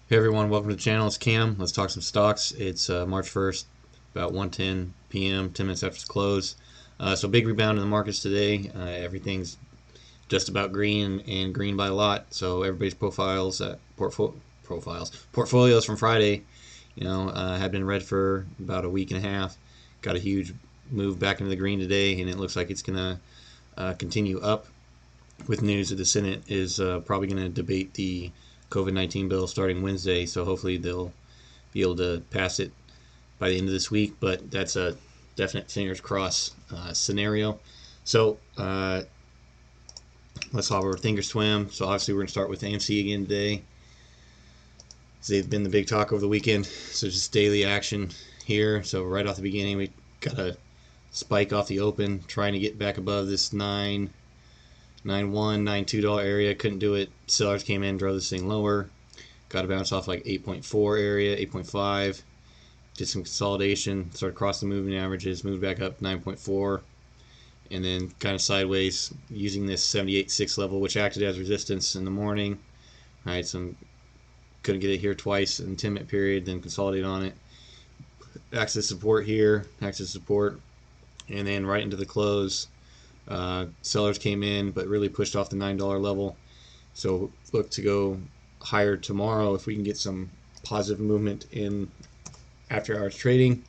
Hey everyone, welcome to the channel. It's Cam. Let's talk some stocks. It's March 1st, about 1:10 p.m., 10 minutes after its close. So big rebound in the markets today. Everything's just about green and green by a lot. So everybody's portfolios from Friday, had been red for about a week and a half. Got a huge move back into the green today, and it looks like it's gonna continue up with news that the Senate is probably going to debate the COVID-19 bill starting Wednesday, so hopefully they'll be able to pass it by the end of this week, but that's a definite fingers crossed scenario. So let's hop over to Thinkorswim. So obviously we're going to start with AMC again today. They've been the big talk over the weekend, so just daily action here. So right off the beginning we got a spike off the open, trying to get back above this $9.1, $9.2 area. Couldn't do it. Sellers came in, drove this thing lower. Got to bounce off like 8.4 area, 8.5. Did some consolidation, started crossing the moving averages, moved back up 9.4, and then kind of sideways using this 78.6 level, which acted as resistance in the morning. All right, so couldn't get it here twice in 10-minute period, then consolidate on it. Access support here, access support, and then right into the close. Sellers came in, but really pushed off the $9 level. So look to go higher tomorrow if we can get some positive movement in after hours trading.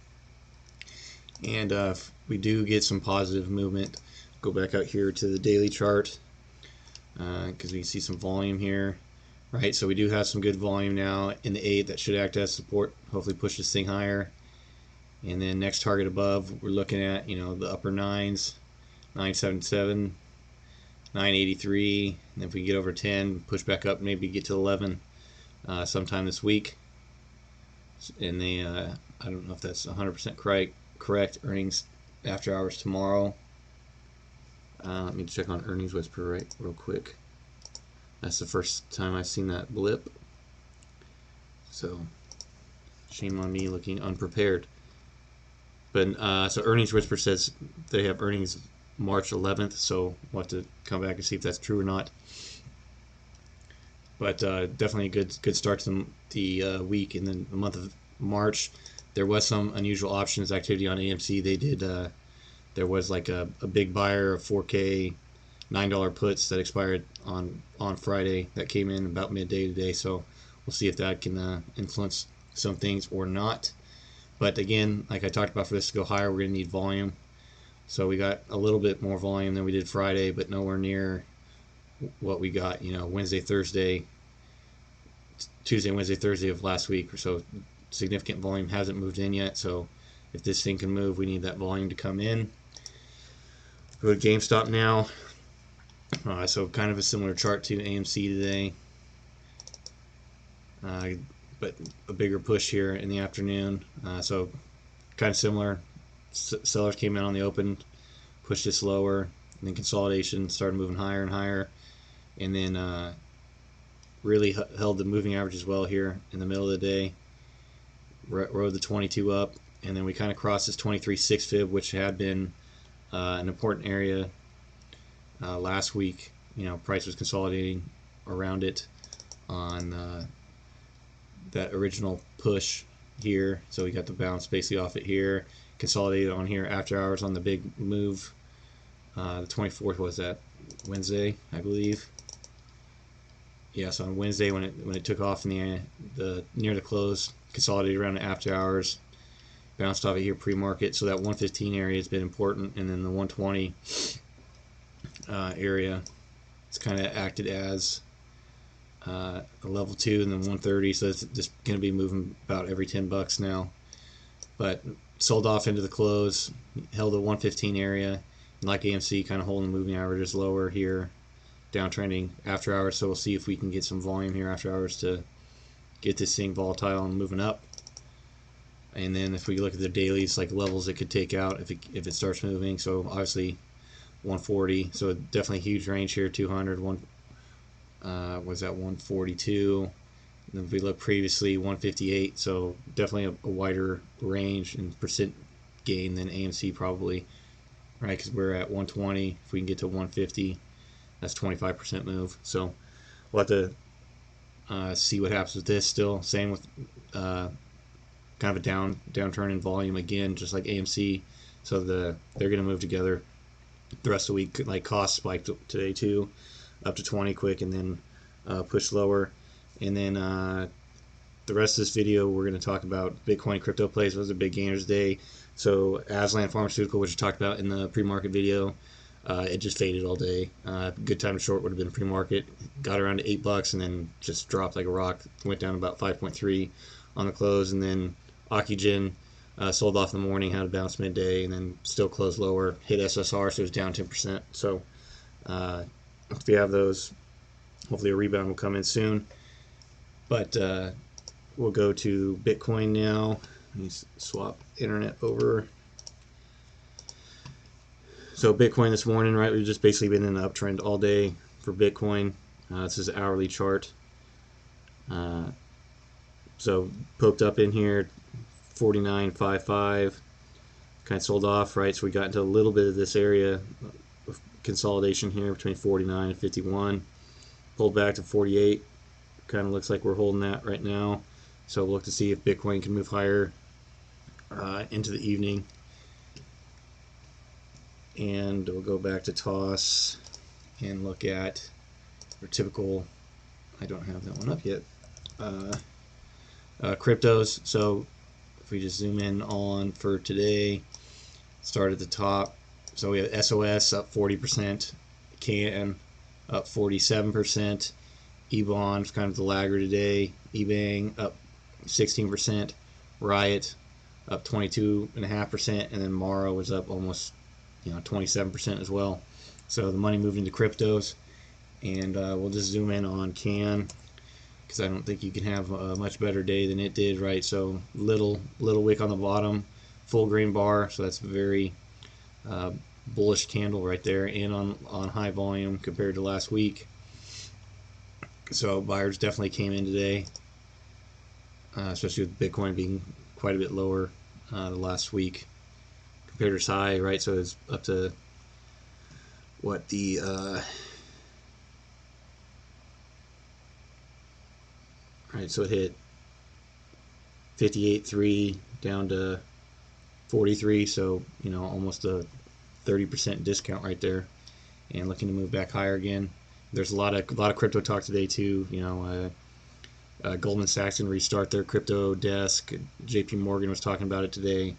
And if we do get some positive movement, go back out here to the daily chart because we can see some volume here. Right, so we do have some good volume now in the 8 that should act as support. Hopefully push this thing higher. And then next target above, we're looking at the upper 9s. 977, 983, and if we get over 10, push back up, maybe get to 11 sometime this week. And they, I don't know if that's 100% correct. Earnings after hours tomorrow. Let me check on Earnings Whisper real quick. That's the first time I've seen that blip. So shame on me looking unprepared. But so Earnings Whisper says they have earnings March 11th, so we'll have to come back and see if that's true or not. But definitely a good start to the week. And then the month of March, there was some unusual options activity on AMC. They did there was like a big buyer of 4K $9 puts that expired on Friday that came in about midday today. So we'll see if that can influence some things or not. But again, like I talked about, for this to go higher, we're going to need volume. So we got a little bit more volume than we did Friday, but nowhere near what we got, Wednesday, Thursday, Tuesday, Wednesday, Thursday of last week. So significant volume hasn't moved in yet. So if this thing can move, we need that volume to come in. Go to GameStop now. So kind of a similar chart to AMC today, but a bigger push here in the afternoon. So kind of similar. Sellers came in on the open, pushed this lower, and then consolidation started moving higher and higher, and then really held the moving average as well here in the middle of the day. Rode the 22 up, and then we kind of crossed this 23.6 fib, which had been an important area last week. Price was consolidating around it on that original push here, so we got the bounce basically off it here. Consolidated on here after hours on the big move. The 24th was that Wednesday, I believe. Yeah, so on Wednesday when it took off in the near the close, consolidated around the after hours, bounced off it here pre-market. So that 115 area has been important, and then the 120 area, it's kind of acted as a level 2, and then 130. So it's just going to be moving about every $10 now. But sold off into the close, held the 115 area, and like AMC, kind of holding the moving averages lower here, downtrending after hours. So we'll see if we can get some volume here after hours to get this thing volatile and moving up. And then if we look at the dailies, like levels it could take out if it starts moving. So obviously 140, so definitely huge range here. 200, was that 142? And if we look previously, 158, so definitely a wider range in percent gain than AMC probably, right? Because we're at 120. If we can get to 150, that's 25% move. So we'll have to See what happens with this still. Same with kind of a downturn in volume again, just like AMC. So they're going to move together the rest of the week. Like cost spiked today too, up to 20 quick, and then push lower. And then the rest of this video, we're going to talk about Bitcoin crypto plays. It was a big gainers day. So Aslan Pharmaceutical, which we talked about in the pre-market video, it just faded all day. Good time to short would have been pre-market. Got around to $8 and then just dropped like a rock. Went down about 5.3 on the close, and then Oxygen sold off in the morning, had a bounce midday, and then still closed lower. Hit SSR, so it was down 10%. So if you have those, hopefully a rebound will come in soon. But we'll go to Bitcoin now. Let me swap internet over. So Bitcoin this morning, right? We've just basically been in an uptrend all day for Bitcoin. This is an hourly chart. So poked up in here, 49.55, kind of sold off, right? So we got into a little bit of this area of consolidation here between 49 and 51. Pulled back to 48. Kind of looks like we're holding that right now. So we'll look to see if Bitcoin can move higher into the evening. And we'll go back to toss and look at our typical, I don't have that one up yet, cryptos. So if we just zoom in on for today, start at the top. So we have SOS up 40%, CAN up 47%, EBON is kind of the lagger today, Ebang up 16%, Riot up 22.5%, and then Mara was up almost 27% as well. So the money moved into cryptos, and we'll just zoom in on CAN because I don't think you can have a much better day than it did, right? So little wick on the bottom, full green bar, so that's a very bullish candle right there, and on high volume compared to last week. So buyers definitely came in today, especially with Bitcoin being quite a bit lower the last week compared to its high, right? So it's up to what the right, so it hit 58.3 down to 43, so almost a 30% discount right there, and looking to move back higher again. There's a lot of crypto talk today too. Goldman Sachs can restart their crypto desk. JP Morgan was talking about it today,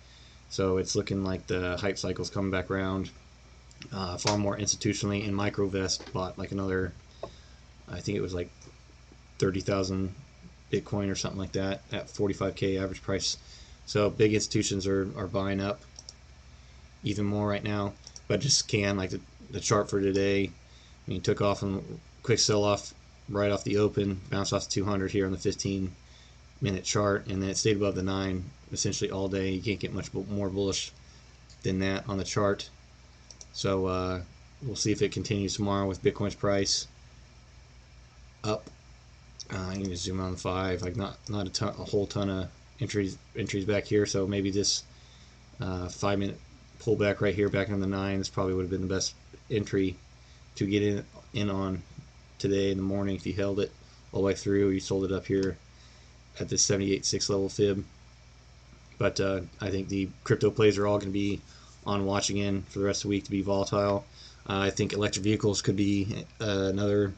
so it's looking like the hype cycle's coming back around. Far more institutionally, and Microvest bought like another, I think it was like 30,000 Bitcoin or something like that at 45K average price. So big institutions are buying up even more right now. But just CAN, like the chart for today, took off on quick sell off right off the open, bounced off the 200 here on the 15-minute chart, and then it stayed above the 9 essentially all day. You can't get much more bullish than that on the chart. So we'll see if it continues tomorrow with Bitcoin's price up. I can just zoom on the 5, like not a whole ton of entries back here. So maybe this 5-minute pullback right here back on the 9, this probably would have been the best entry to get in on today in the morning if you held it all the way through. You sold it up here at this 78.6 level fib. But I think the crypto plays are all going to be on watch again for the rest of the week to be volatile. I think electric vehicles could be another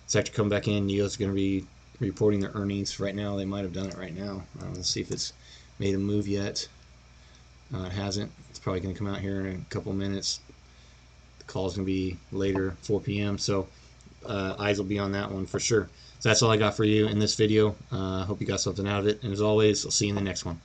sector come back in. NIO's going to be reporting their earnings right now. They might have done it right now. Let's see if it's made a move yet. It hasn't. It's probably going to come out here in a couple minutes. The call is going to be later, 4 p.m. So eyes will be on that one for sure. So that's all I got for you in this video. Hope you got something out of it. And as always, I'll see you in the next one.